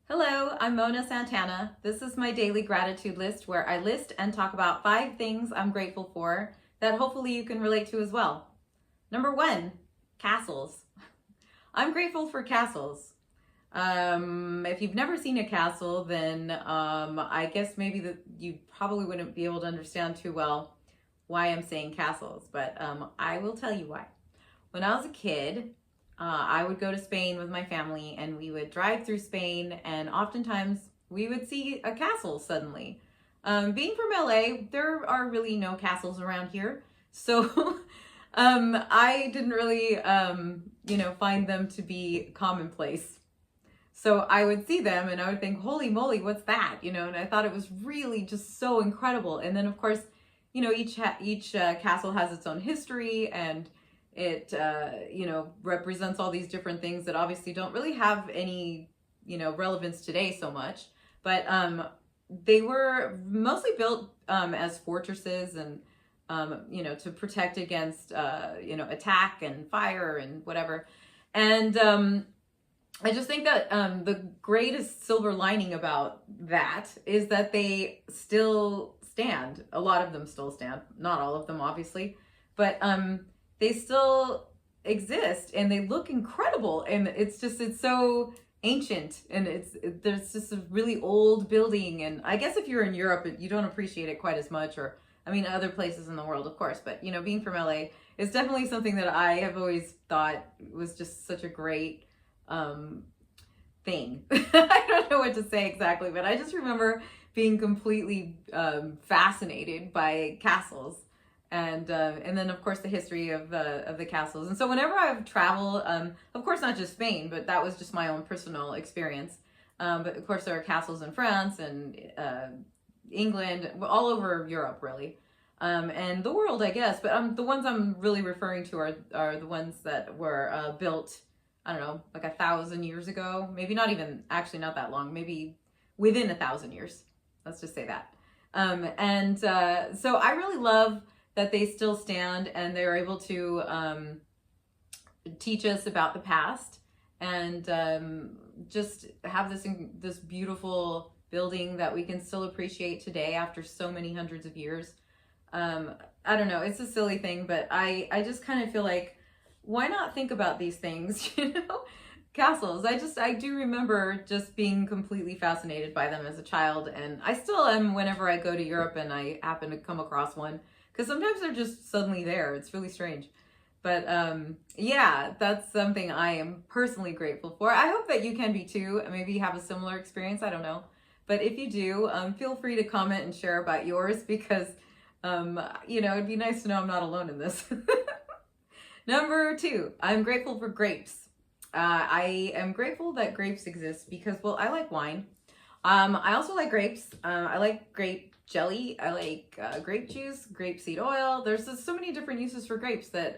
Hello, I'm Mona Santana. This is my daily gratitude list where I list and talk about 5 things I'm grateful for that hopefully you can relate to as well. Number 1, castles. I'm grateful for castles. If you've never seen a castle, then I guess maybe that you probably wouldn't be able to understand too well why I'm saying castles, but I will tell you why. When I was a kid, I would go to Spain with my family and we would drive through Spain, and oftentimes we would see a castle suddenly. Being from LA, there are really no castles around here. So I didn't really, find them to be commonplace. So I would see them and I would think, holy moly, what's that? And I thought it was really just so incredible. And then, of course, each castle has its own history, and it represents all these different things that obviously don't really have any relevance today so much, but they were mostly built as fortresses, and to protect against attack and fire and whatever. And I just think that the greatest silver lining about that is that they still stand. A lot of them still stand, not all of them obviously, but they still exist and they look incredible, and it's so ancient, and there's just a really old building. And I guess if you're in Europe, you don't appreciate it quite as much, or I mean other places in the world, of course, but being from LA, it's definitely something that I have always thought was just such a great thing. I don't know what to say exactly, but I just remember being completely fascinated by castles. And then of course the history of the castles. And so whenever I've traveled, of course not just Spain, but that was just my own personal experience. But of course there are castles in France and England, all over Europe really, and the world, I guess. But the ones I'm really referring to are the ones that were built, I don't know, like 1,000 years ago. Maybe not even, actually not that long. Maybe within 1,000 years. Let's just say that. So I really love that they still stand and they're able to teach us about the past, and just have this beautiful building that we can still appreciate today after so many hundreds of years. I don't know, it's a silly thing, but I just kind of feel like, why not think about these things, Castles. I do remember just being completely fascinated by them as a child, and I still am whenever I go to Europe and I happen to come across one, because sometimes they're just suddenly there. It's really strange. But yeah, that's something I am personally grateful for. I hope that you can be too. Maybe you have a similar experience. I don't know. But if you do, feel free to comment and share about yours, because, it'd be nice to know I'm not alone in this. Number 2, I'm grateful for grapes. I am grateful that grapes exist because, well, I like wine. I also like grapes. I like grape jelly. I like grape juice, grapeseed oil. There's just so many different uses for grapes that,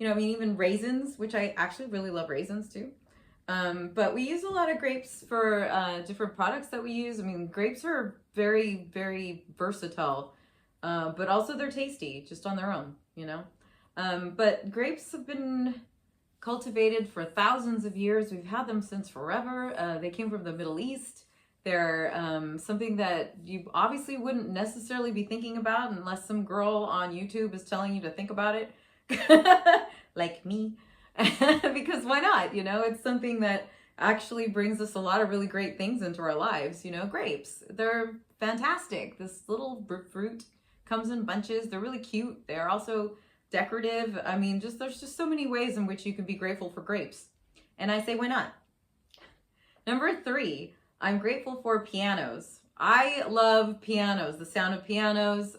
even raisins, which I actually really love raisins too. But we use a lot of grapes for different products that we use. I mean, grapes are very, very versatile, but also they're tasty just on their own, But grapes have been cultivated for thousands of years. We've had them since forever. They came from the Middle East. They're something that you obviously wouldn't necessarily be thinking about unless some girl on YouTube is telling you to think about it, like me, because why not? It's something that actually brings us a lot of really great things into our lives. Grapes, they're fantastic. This little fruit comes in bunches. They're really cute. They're also decorative. I mean, there's just so many ways in which you can be grateful for grapes. And I say, why not? Number 3, I'm grateful for pianos. I love pianos, the sound of pianos,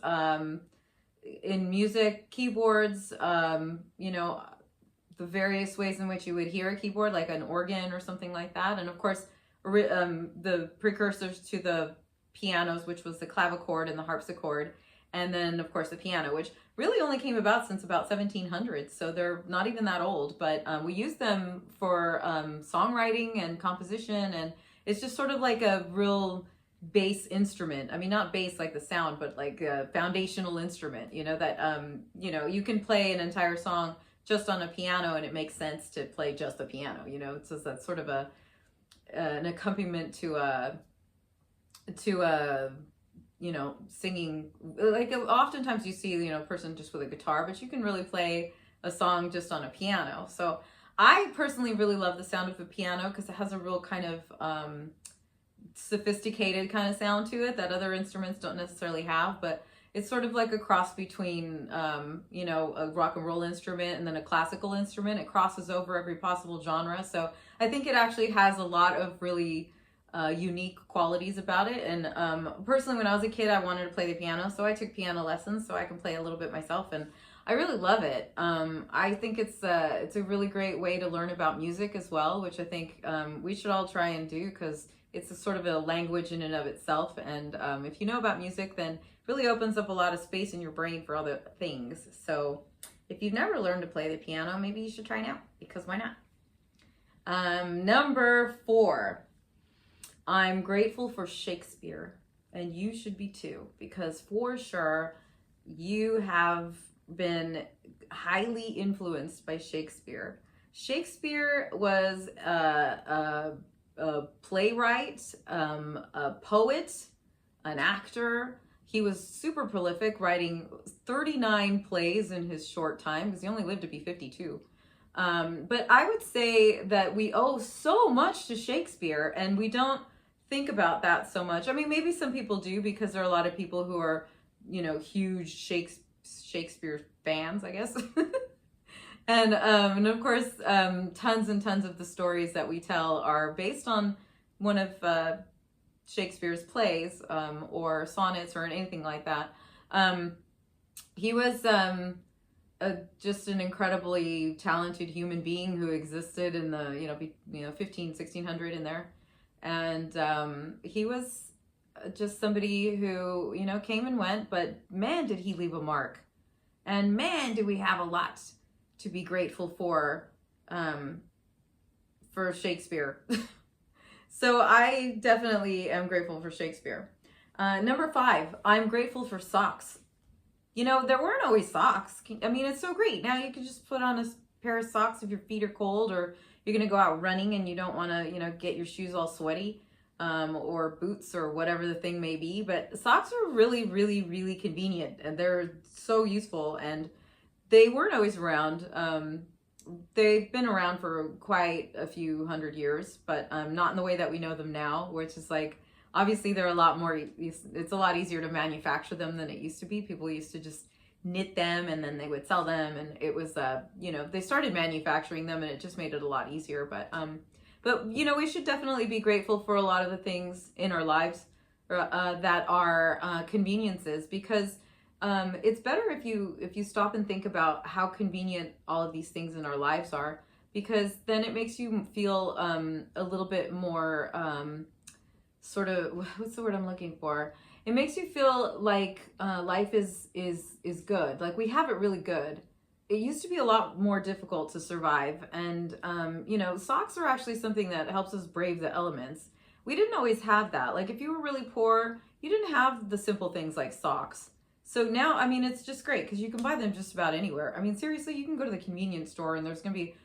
in music, keyboards, the various ways in which you would hear a keyboard, like an organ or something like that. And of course, the precursors to the pianos, which was the clavichord and the harpsichord. And then, of course, the piano, which really only came about since about 1700s. So they're not even that old, but we use them for songwriting and composition. And it's just sort of like a real bass instrument. I mean, not bass like the sound, but like a foundational instrument, that, you can play an entire song just on a piano and it makes sense to play just the piano, so that's sort of a an accompaniment to a singing. Like oftentimes you see a person just with a guitar, but you can really play a song just on a piano. So I personally really love the sound of a piano because it has a real kind of sophisticated kind of sound to it that other instruments don't necessarily have, but it's sort of like a cross between a rock and roll instrument and then a classical instrument. It crosses over every possible genre. So I think it actually has a lot of really unique qualities about it. And personally, when I was a kid, I wanted to play the piano, so I took piano lessons so I can play a little bit myself, and I really love it. I think it's a really great way to learn about music as well, which I think we should all try and do, because it's a sort of a language in and of itself. And if you know about music, then it really opens up a lot of space in your brain for other things. So if you've never learned to play the piano, maybe you should try now, because why not? Number 4, I'm grateful for Shakespeare, and you should be too, because for sure you have been highly influenced by Shakespeare. Shakespeare was a playwright, a poet, an actor. He was super prolific, writing 39 plays in his short time, because he only lived to be 52. But I would say that we owe so much to Shakespeare, and we don't think about that so much. I mean, maybe some people do, because there are a lot of people who are, huge Shakespeare fans, I guess. And of course, tons and tons of the stories that we tell are based on one of Shakespeare's plays, or sonnets, or anything like that. He was just an incredibly talented human being who existed in the 1600 in there, and he was just somebody who came and went, but man, did he leave a mark, and man, do we have a lot to be grateful for Shakespeare. So I definitely am grateful for Shakespeare. Number 5, I'm grateful for socks. There weren't always socks. I mean, it's so great. Now you can just put on a pair of socks if your feet are cold, or you're going to go out running and you don't want to, get your shoes all sweaty, or boots, or whatever the thing may be. But socks are really, really, really convenient, and they're so useful, and they weren't always around. They've been around for quite a few hundred years, but not in the way that we know them now, which is like, obviously they're a lot more, it's a lot easier to manufacture them than it used to be. People used to just knit them and then they would sell them, and it was, they started manufacturing them and it just made it a lot easier. But we should definitely be grateful for a lot of the things in our lives that are conveniences, because it's better if you stop and think about how convenient all of these things in our lives are, because then it makes you feel a little bit more sort of, what's the word I'm looking for? It makes you feel like life is good. Like we have it really good. It used to be a lot more difficult to survive, and socks are actually something that helps us brave the elements. We didn't always have that. Like if you were really poor, you didn't have the simple things like socks. So now, I mean, it's just great because you can buy them just about anywhere. I mean, seriously, you can go to the convenience store and there's going to be,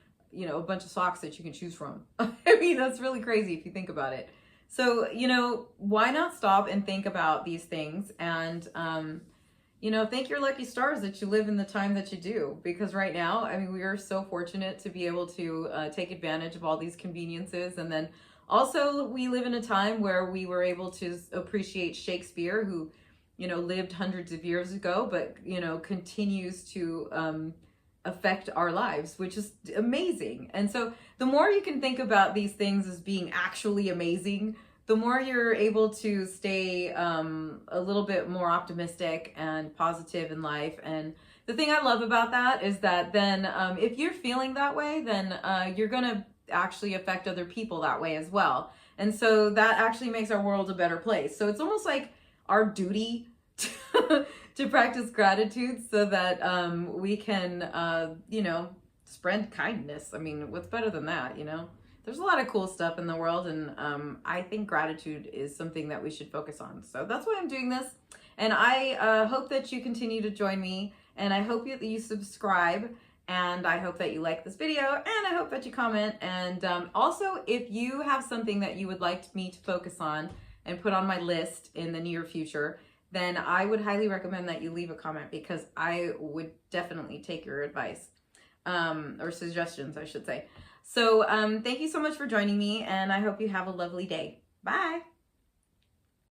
a bunch of socks that you can choose from. I mean, that's really crazy if you think about it. So, why not stop and think about these things and, thank your lucky stars that you live in the time that you do. Because right now, I mean, we are so fortunate to be able to take advantage of all these conveniences. And then also we live in a time where we were able to appreciate Shakespeare, who lived hundreds of years ago, but, continues to affect our lives, which is amazing. And so the more you can think about these things as being actually amazing, the more you're able to stay a little bit more optimistic and positive in life. And the thing I love about that is that then if you're feeling that way, then you're going to actually affect other people that way as well. And so that actually makes our world a better place. So it's almost like our duty to practice gratitude so that we can, spread kindness. I mean, what's better than that, There's a lot of cool stuff in the world, and I think gratitude is something that we should focus on. So that's why I'm doing this, and I hope that you continue to join me, and I hope that you subscribe, And I hope that you like this video, and I hope that you comment. And also, if you have something that you would like me to focus on and put on my list in the near future, then I would highly recommend that you leave a comment, because I would definitely take your advice, or suggestions, I should say. So thank you so much for joining me, and I hope you have a lovely day. Bye.